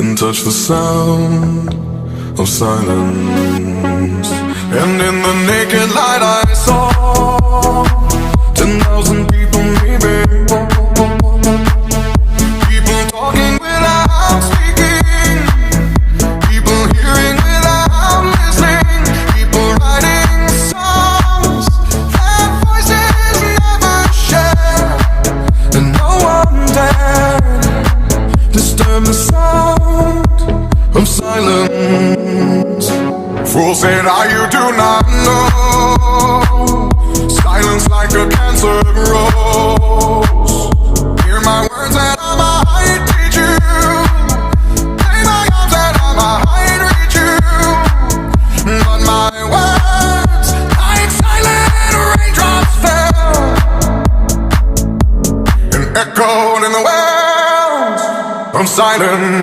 and touch the sound of silence. And in the naked light I saw 10,000 people maybe, people talking without speaking, people hearing without listening, people writing songs that voices never share, and no one dared disturb the sound of silence. Fool said, you do not know. Silence like a cancer grows. Hear my words and I might teach you. Play my arms and I might reach you. But my words, like silent raindrops, fell and echoed in the wells of silence.